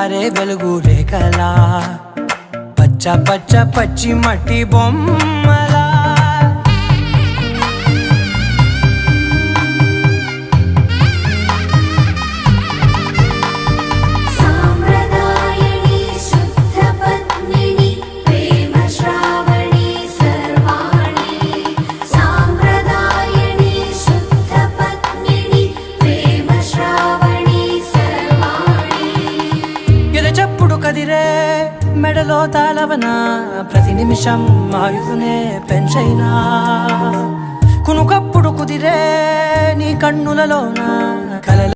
జారే వెలుగు రేఖలా పచ్చ పచ్చ పచ్చి మట్టి బొమ్మలా చెప్పుడు కదిరే మెడలో తాళవన ప్రతి నిమిషం ఆయుధునే పెంచైనా కునుకప్పుడు కుదిరే నీ కన్నులలోన కలల